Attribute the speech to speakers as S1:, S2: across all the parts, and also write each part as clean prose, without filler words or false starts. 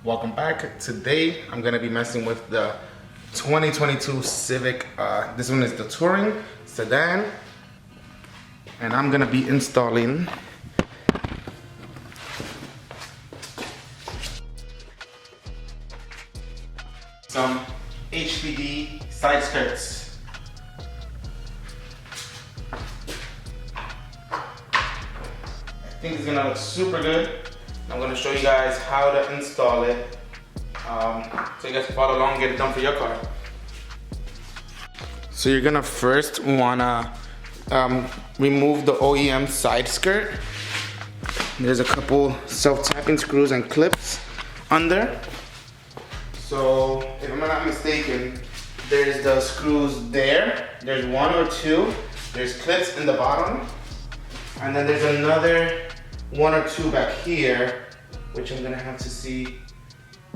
S1: Welcome back. Today I'm gonna be messing with the 2022 Civic. This one is the Touring Sedan, and I'm gonna be installing some HPD side skirts. I think it's gonna look super good. I'm gonna show you guys how to install it, so you guys can follow along and get it done for your car. So you're gonna first wanna remove the OEM side skirt. There's a couple self-tapping screws and clips under. So if I'm not mistaken, there's the screws there. There's one or two. There's clips in the bottom, and then there's another one or two back here, which I'm gonna have to see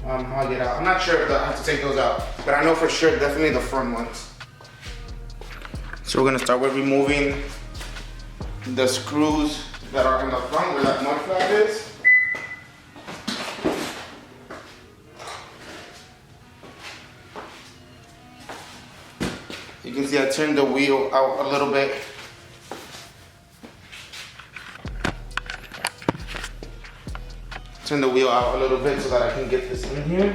S1: how I get out. I'm not sure if I have to take those out, but I know for sure definitely the front ones. So we're gonna start with removing the screws that are in the front where that mud flap is. You can see I turned the wheel out a little bit. Turn the wheel out a little bit so that I can get this in here.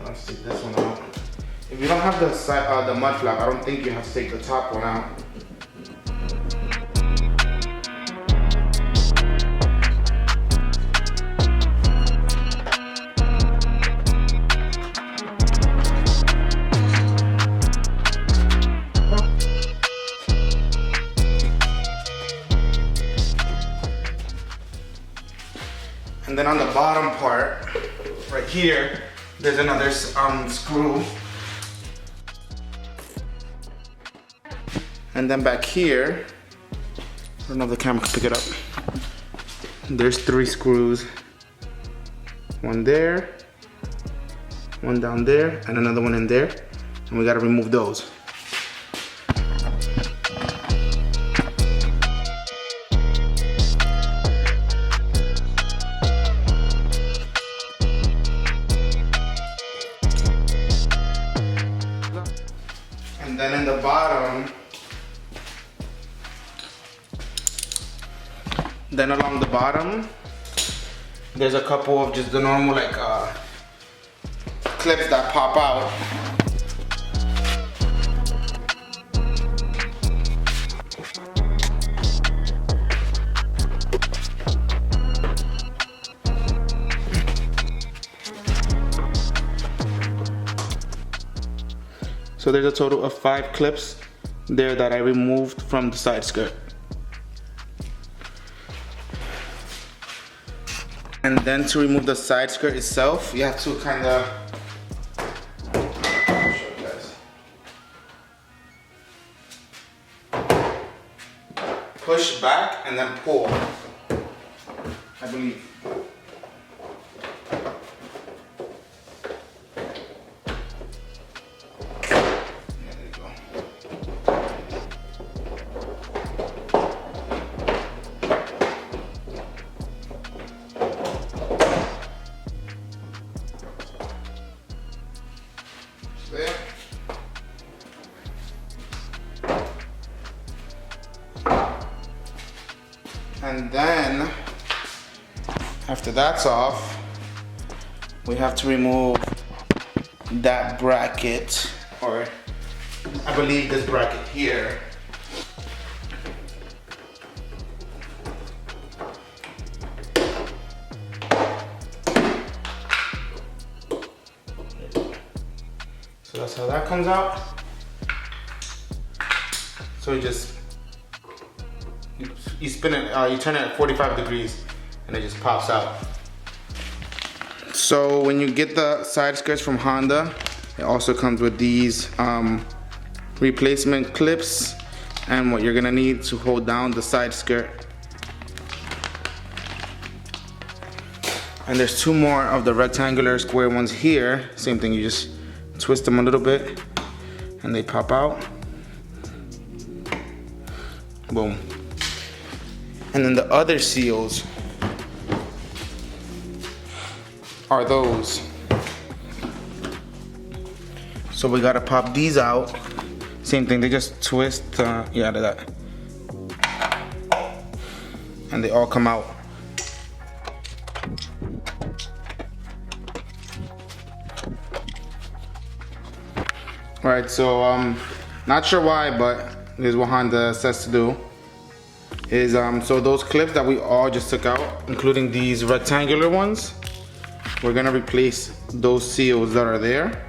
S1: Let's take this one out. If you don't have the side, the mud flap, I don't think you have to take the top one out. And then on the bottom part, right here, there's another screw. And then back here, I don't know if the camera can pick it up. There's 3 screws. One there, one down there, and another one in there. And we gotta remove those. And then in the bottom, then along the bottom, there's a couple of just the normal clips that pop out. So there's a total of 5 clips there that I removed from the side skirt. And then to remove the side skirt itself, you have to kind of push back and then pull, I believe. There. And then after that's off, we have to remove that bracket, or I believe this bracket here. So that's how that comes out. So you spin it, you turn it at 45 degrees and it just pops out. So when you get the side skirts from Honda, it also comes with these replacement clips and what you're gonna need to hold down the side skirt. And there's 2 more of the rectangular square ones here. Same thing, you just twist them a little bit and they pop out. Boom. And then the other seals are those. So we gotta pop these out. Same thing, they just twist, yeah, that. And they all come out. All right, so not sure why, but this is what Honda says to do. Is so those clips that we all just took out, including these rectangular ones, we're gonna replace those seals that are there.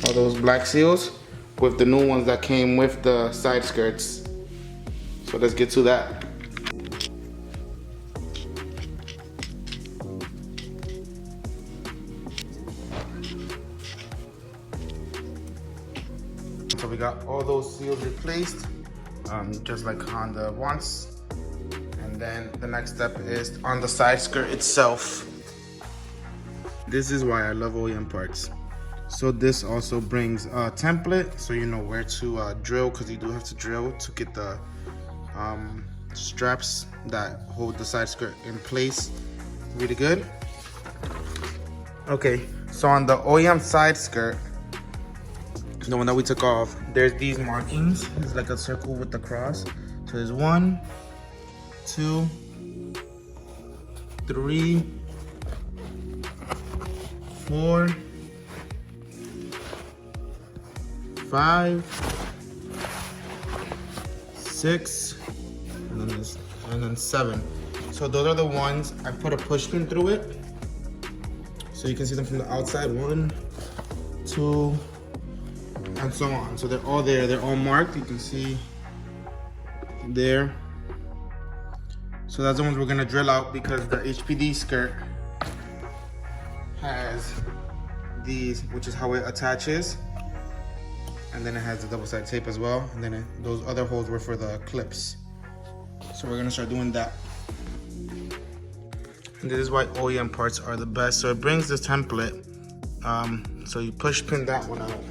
S1: All those black seals with the new ones that came with the side skirts. So let's get to that. So we got all those seals replaced, just like Honda wants. And then the next step is on the side skirt itself. This is why I love OEM parts. So this also brings a template, so you know where to drill, because you do have to drill to get the straps that hold the side skirt in place really good. Okay, so on the OEM side skirt, the one that we took off, there's these markings. It's like a circle with the cross. So there's 1, 2, 3, 4, 5, 6, and then 7. So those are the ones I put a push pin through it, so you can see them from the outside. 1, 2, and so on. So they're all there. They're all marked. You can see there. So that's the ones we're gonna drill out, because the HPD skirt has these, which is how it attaches. And then it has the double-sided tape as well. And then those other holes were for the clips. So we're gonna start doing that. And this is why OEM parts are the best. So it brings this template. So you push pin that one out.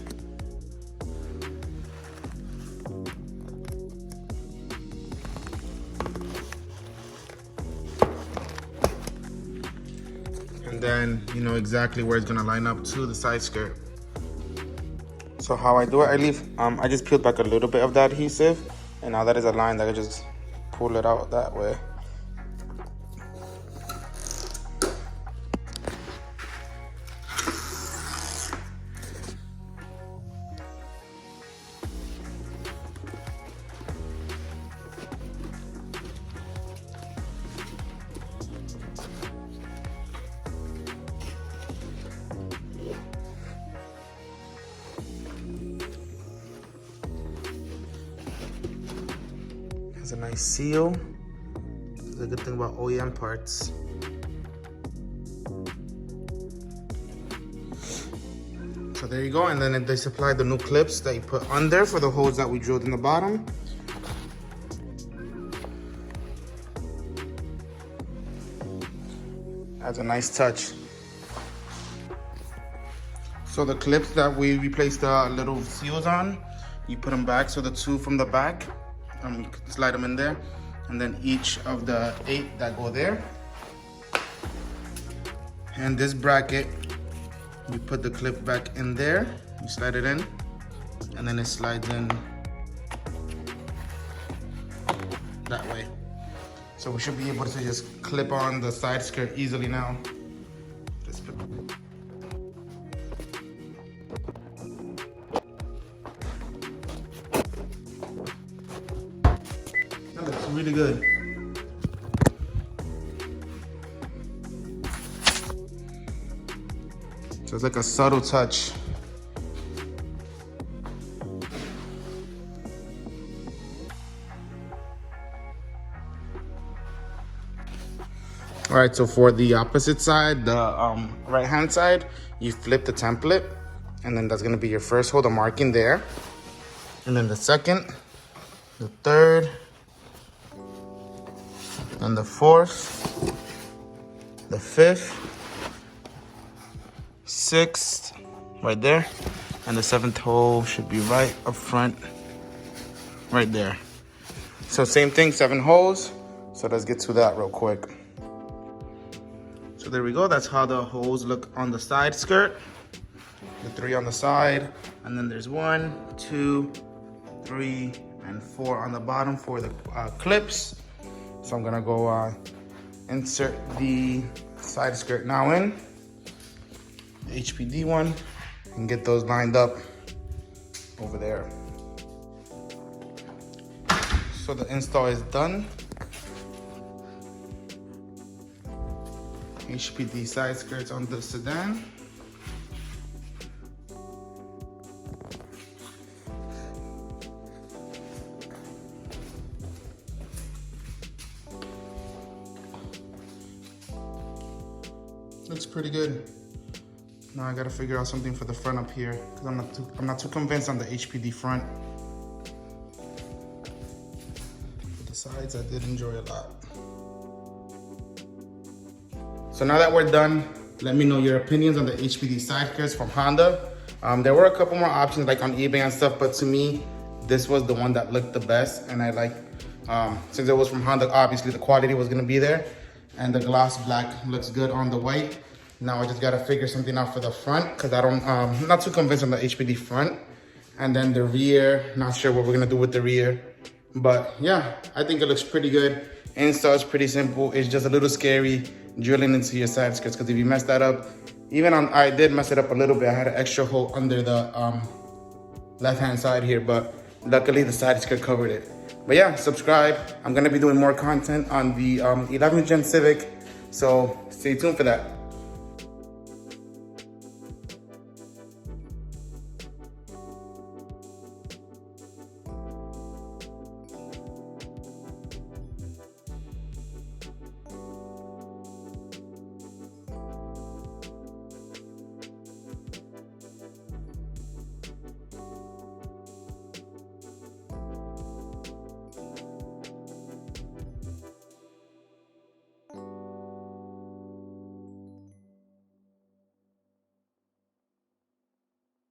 S1: And then you know exactly where it's gonna line up to the side skirt. So how I do it, I just peeled back a little bit of that adhesive, and now that is aligned, I can just pull it out that way. Has a nice seal. That's a good thing about OEM parts. So there you go, and then they supplied the new clips that you put under for the holes that we drilled in the bottom. That's a nice touch. So the clips that we replaced the little seals on, you put them back. So the 2 from the back, you can slide them in there, and then each of the 8 that go there. And this bracket, you put the clip back in there, you slide it in, and then it slides in that way. So we should be able to just clip on the side skirt easily now. That looks really good. So it's like a subtle touch. All right, so for the opposite side, the right hand side, you flip the template, and then that's gonna be your first hole, the marking there. And then the second, the third, and the fourth, the fifth, sixth, right there, and the 7th hole should be right up front, right there. So same thing, 7 holes. So let's get to that real quick. So there we go, that's how the holes look on the side skirt. The 3 on the side, and then there's 1, 2, 3, and 4 on the bottom for the clips. So I'm gonna go insert the side skirt now in, the HPD one, and get those lined up over there. So the install is done. HPD side skirts on the sedan. Looks pretty good. Now I gotta figure out something for the front up here because I'm not too convinced on the HPD front. But the sides I did enjoy a lot. So now that we're done, let me know your opinions on the HPD side skirts from Honda. There were a couple more options like on eBay and stuff, but to me, this was the one that looked the best. And I like, since it was from Honda, obviously the quality was gonna be there. And the gloss black looks good on the white. Now I just gotta figure something out for the front because I'm not too convinced on the HPD front. And then the rear, not sure what we're gonna do with the rear. But yeah, I think it looks pretty good. Install is pretty simple. It's just a little scary drilling into your side skirts because if you mess that up, I did mess it up a little bit. I had an extra hole under the left-hand side here, but luckily the side skirt covered it. But yeah, subscribe. I'm gonna be doing more content on the 11th Gen Civic, so stay tuned for that.